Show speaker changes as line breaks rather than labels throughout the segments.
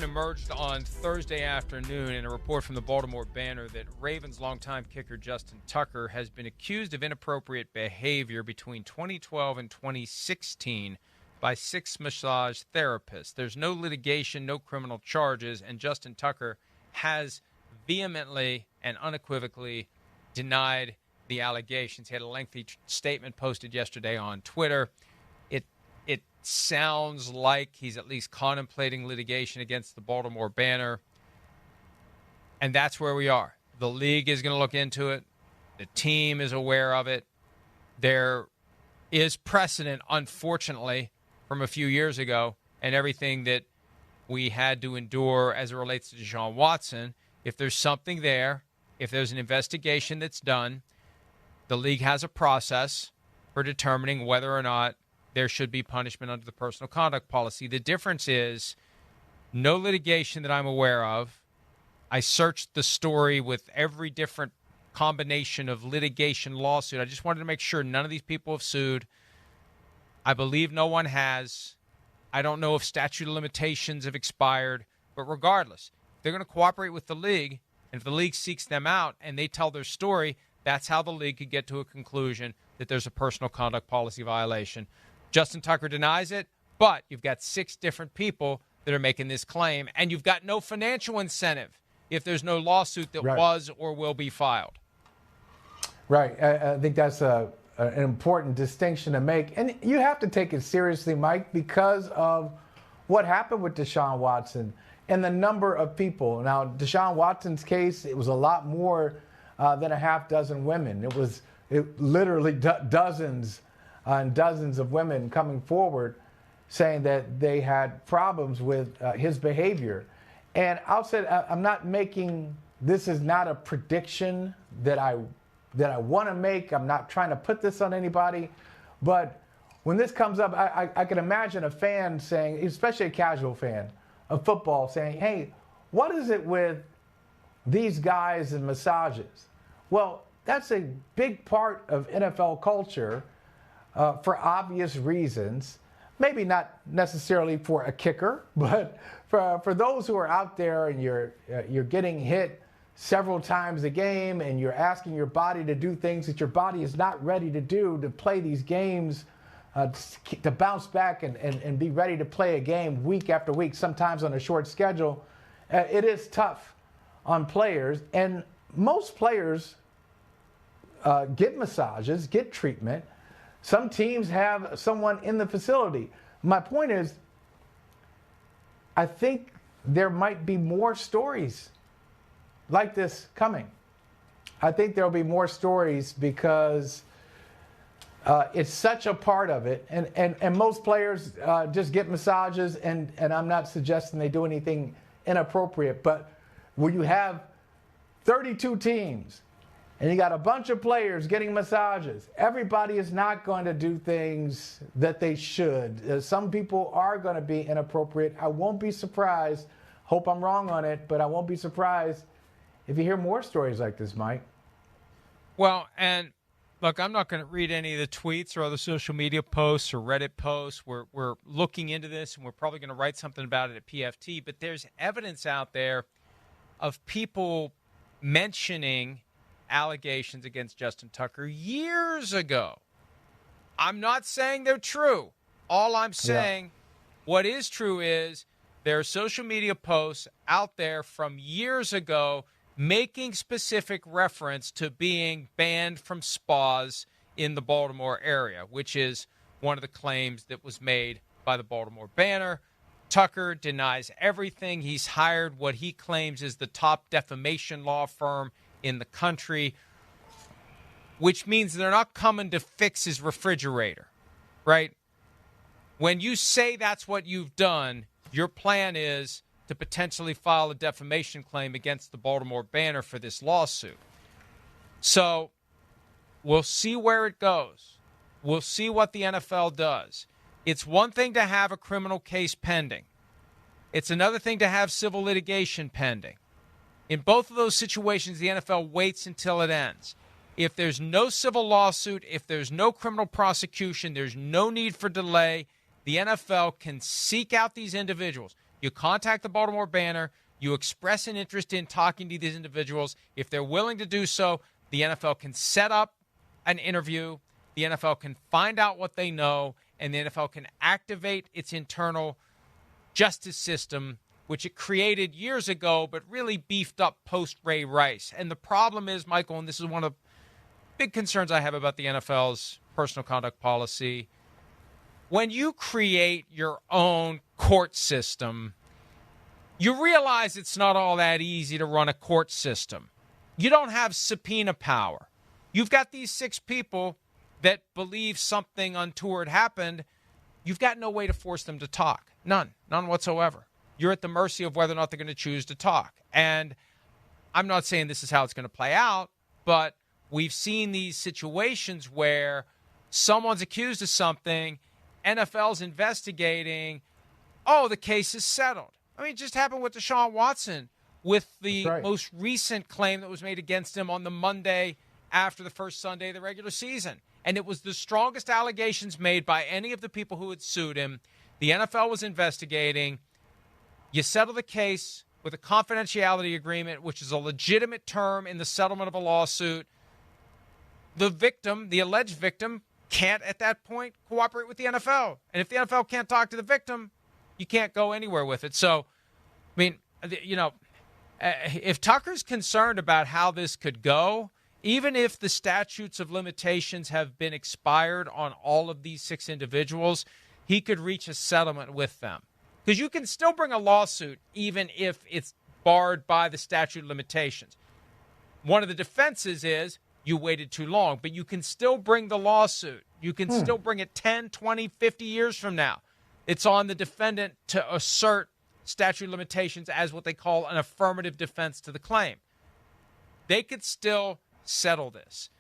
Emerged on Thursday afternoon in a report from the Baltimore Banner that Ravens longtime kicker Justin Tucker has been accused of inappropriate behavior between 2012 and 2016 by 6 massage therapists. There's no litigation, no criminal charges, and Justin Tucker has vehemently and unequivocally denied the allegations. He had a lengthy statement posted yesterday on Twitter. It sounds like he's at least contemplating litigation against the Baltimore Banner. And that's where we are. The league is going to look into it. The team is aware of it. There is precedent, unfortunately, from a few years ago and everything that we had to endure as it relates to Deshaun Watson. If there's something there, if there's an investigation that's done, the league has a process for determining whether or not there should be punishment under the personal conduct policy. The difference is no litigation that I'm aware of. I searched the story with every different combination of litigation lawsuit. I just wanted to make sure none of these people have sued. I believe no one has. I don't know if statute of limitations have expired. But regardless, they're going to cooperate with the league. And if the league seeks them out and they tell their story, that's how the league could get to a conclusion that there's a personal conduct policy violation. Justin Tucker denies it, but you've got 6 different people that are making this claim, and you've got no financial incentive if there's no lawsuit that was or will be filed.
Right. I think that's an important distinction to make. And you have to take it seriously, Mike, because of what happened with Deshaun Watson and the number of people. Now, Deshaun Watson's case, it was a lot more than a half dozen women. It literally dozens and dozens of women coming forward saying that they had problems with his behavior. And I'll say I'm not making, this is not a prediction that I want to make. I'm not trying to put this on anybody. But when this comes up, I can imagine a fan saying, especially a casual fan of football, saying, hey, what is it with these guys and massages? Well, that's a big part of NFL culture. For obvious reasons, maybe not necessarily for a kicker, but for those who are out there and you're getting hit several times a game and you're asking your body to do things that your body is not ready to do, to play these games, to bounce back and be ready to play a game week after week, sometimes on a short schedule. It is tough on players, and most players get massages, get treatment. Some teams have someone in the facility. My point is, I think there might be more stories like this coming. I think there'll be more stories because it's such a part of it. And most players just get massages, and I'm not suggesting they do anything inappropriate, but when you have 32 teams, and you got a bunch of players getting massages, everybody is not going to do things that they should. Some people are going to be inappropriate. I won't be surprised. Hope I'm wrong on it, but I won't be surprised if you hear more stories like this, Mike.
Well, and look, I'm not going to read any of the tweets or other social media posts or Reddit posts. We're looking into this, and we're probably going to write something about it at PFT. But there's evidence out there of people mentioning allegations against Justin Tucker years ago. I'm not saying they're true. All I'm saying, what is true is there are social media posts out there from years ago making specific reference to being banned from spas in the Baltimore area, which is one of the claims that was made by the Baltimore Banner. Tucker denies everything. He's hired what he claims is the top defamation law firm in the country, which means they're not coming to fix his refrigerator, right? When you say that's what you've done, your plan is to potentially file a defamation claim against the Baltimore Banner for this lawsuit. So we'll see where it goes. We'll see what the NFL does. It's one thing to have a criminal case pending. It's another thing to have civil litigation pending. In both of those situations, the NFL waits until it ends. If there's no civil lawsuit, if there's no criminal prosecution, there's no need for delay. The NFL can seek out these individuals. You contact the Baltimore Banner. You express an interest in talking to these individuals. If they're willing to do so, the NFL can set up an interview. The NFL can find out what they know, and the NFL can activate its internal justice system, which it created years ago, but really beefed up post-Ray Rice. And the problem is, Michael, and this is one of the big concerns I have about the NFL's personal conduct policy, when you create your own court system, you realize it's not all that easy to run a court system. You don't have subpoena power. You've got these 6 people that believe something untoward happened. You've got no way to force them to talk. None whatsoever. You're at the mercy of whether or not they're going to choose to talk. And I'm not saying this is how it's going to play out, but we've seen these situations where someone's accused of something, NFL's investigating, oh, the case is settled. I mean, it just happened with Deshaun Watson with the most recent claim that was made against him on the Monday after the first Sunday of the regular season. And it was the strongest allegations made by any of the people who had sued him. The NFL was investigating. You settle the case with a confidentiality agreement, which is a legitimate term in the settlement of a lawsuit. The victim, the alleged victim, can't at that point cooperate with the NFL. And if the NFL can't talk to the victim, you can't go anywhere with it. So, I mean, you know, if Tucker's concerned about how this could go, even if the statutes of limitations have been expired on all of these 6 individuals, he could reach a settlement with them. Because you can still bring a lawsuit even if it's barred by the statute of limitations. One of the defenses is you waited too long, but you can still bring the lawsuit. You can still bring it 10, 20, 50 years from now. It's on the defendant to assert statute of limitations as what they call an affirmative defense to the claim. They could still settle this.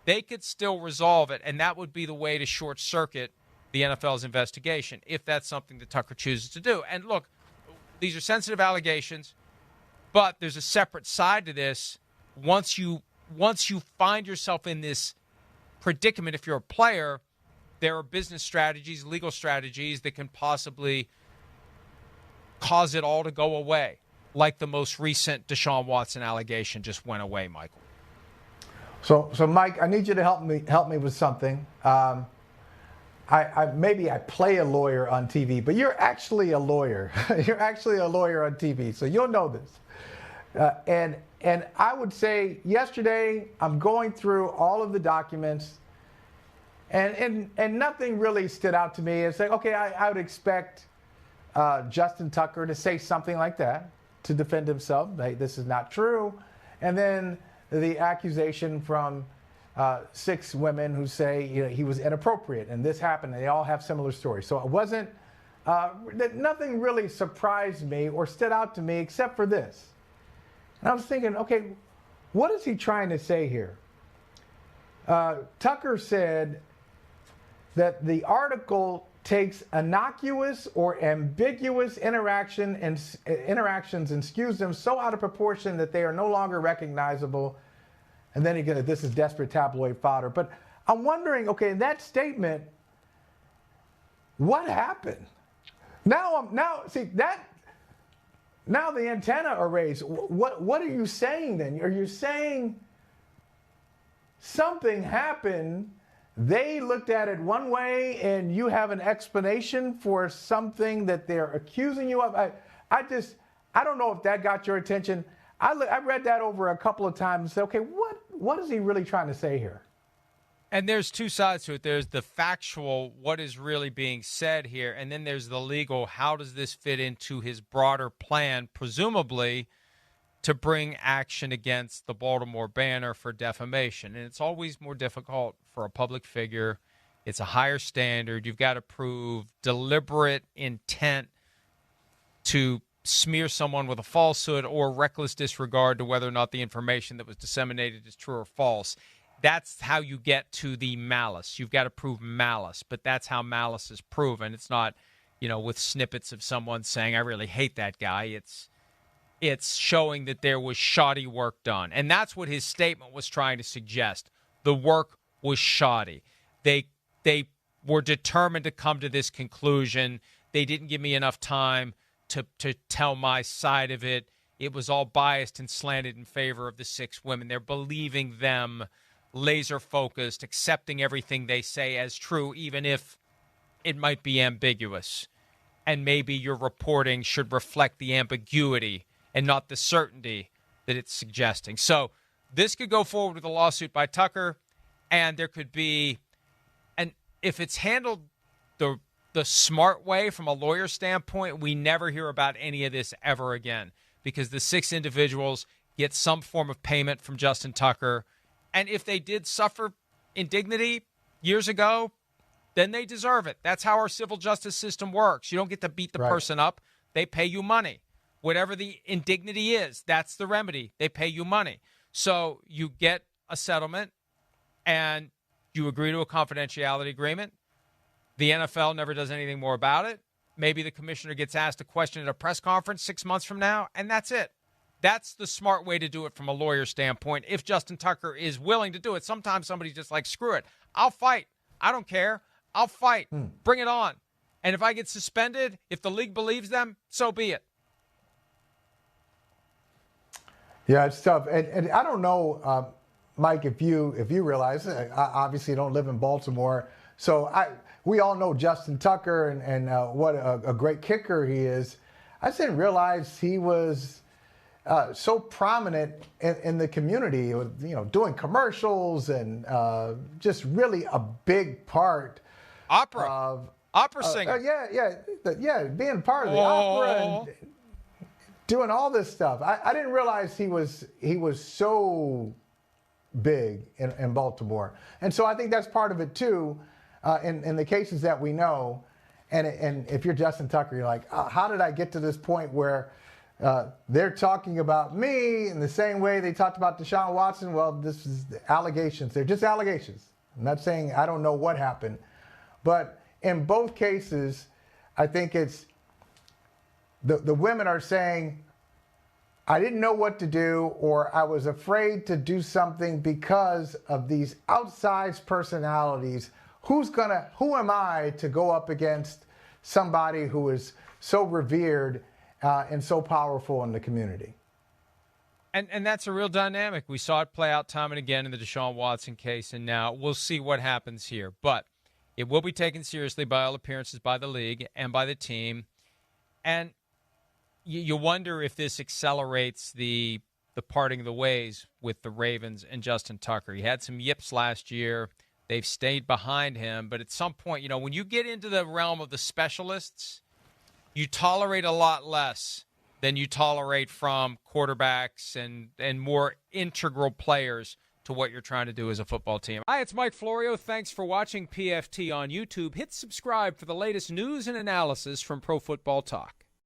They could still resolve it, and that would be the way to short circuit the NFL's investigation if that's something that Tucker chooses to do. And look, these are sensitive allegations, but there's a separate side to this. Once you find yourself in this predicament, if you're a player, there are business strategies, legal strategies that can possibly cause it all to go away, like the most recent Deshaun Watson allegation just went away, Michael.
So Mike, I need you to help me with something. Maybe I play a lawyer on TV, but you're actually a lawyer. You're actually a lawyer on TV, so you'll know this. And I would say yesterday I'm going through all of the documents, and nothing really stood out to me. It's like, okay, I would expect Justin Tucker to say something like that to defend himself. Hey, this is not true. And then the accusation from 6 women who say, you know, he was inappropriate and this happened, and they all have similar stories. So it wasn't, nothing really surprised me or stood out to me except for this. And I was thinking, okay, what is he trying to say here? Tucker said that the article takes innocuous or ambiguous interactions and skews them so out of proportion that they are no longer recognizable. And then again, this is desperate tabloid fodder. But I'm wondering, okay, in that statement, what happened? Now the antenna are raised. What are you saying then? Are you saying something happened? They looked at it one way, and you have an explanation for something that they're accusing you of. I don't know if that got your attention. I read that over a couple of times and said, okay, what is he really trying to say here?
And there's 2 sides to it. There's the factual, what is really being said here, and then there's the legal, how does this fit into his broader plan, presumably to bring action against the Baltimore Banner for defamation. And it's always more difficult for a public figure. It's a higher standard. You've got to prove deliberate intent to smear someone with a falsehood or reckless disregard to whether or not the information that was disseminated is true or false. That's how you get to the malice. You've got to prove malice, but that's how malice is proven. It's not, with snippets of someone saying, I really hate that guy. It's showing that there was shoddy work done. And that's what his statement was trying to suggest. The work was shoddy. They were determined to come to this conclusion. They didn't give me enough time to tell my side of it. It was all biased and slanted in favor of the 6 women. They're believing them, laser focused, accepting everything they say as true, even if it might be ambiguous. And maybe your reporting should reflect the ambiguity and not the certainty that it's suggesting. So this could go forward with a lawsuit by Tucker, and there could be, and if it's handled the smart way from a lawyer standpoint, we never hear about any of this ever again, because the 6 individuals get some form of payment from Justin Tucker. And if they did suffer indignity years ago, then they deserve it. That's how our civil justice system works. You don't get to beat the person up. They pay you money. Whatever the indignity is, that's the remedy. They pay you money. So you get a settlement and you agree to a confidentiality agreement. The NFL never does anything more about it. Maybe the commissioner gets asked a question at a press conference 6 months from now, and that's it. That's the smart way to do it from a lawyer standpoint. If Justin Tucker is willing to do it, sometimes somebody's just like, screw it. I'll fight. I don't care. I'll fight. Bring it on. And if I get suspended, if the league believes them, so be it.
Yeah, it's tough. And I don't know, Mike, if you realize, I obviously don't live in Baltimore. So we all know Justin Tucker and what a great kicker he is. I just didn't realize he was so prominent in the community, doing commercials and just really a big part.
Opera singer.
Being part of the opera and doing all this stuff. I didn't realize he was so big in Baltimore. And so I think that's part of it too, in the cases that we know. And if you're Justin Tucker, you're like, how did I get to this point where they're talking about me in the same way they talked about Deshaun Watson? Well, this is allegations. They're just allegations. I'm not saying I don't know what happened. But in both cases, I think it's the women are saying, I didn't know what to do, or I was afraid to do something because of these outsized personalities. Who am I to go up against somebody who is so revered and so powerful in the community?
And that's a real dynamic. We saw it play out time and again in the Deshaun Watson case, and now we'll see what happens here. But it will be taken seriously by all appearances by the league and by the team. And you wonder if this accelerates the parting of the ways with the Ravens and Justin Tucker. He had some yips last year. They've stayed behind him. But at some point, when you get into the realm of the specialists, you tolerate a lot less than you tolerate from quarterbacks and more integral players to what you're trying to do as a football team. Hi, it's Mike Florio. Thanks for watching PFT on YouTube. Hit subscribe for the latest news and analysis from Pro Football Talk.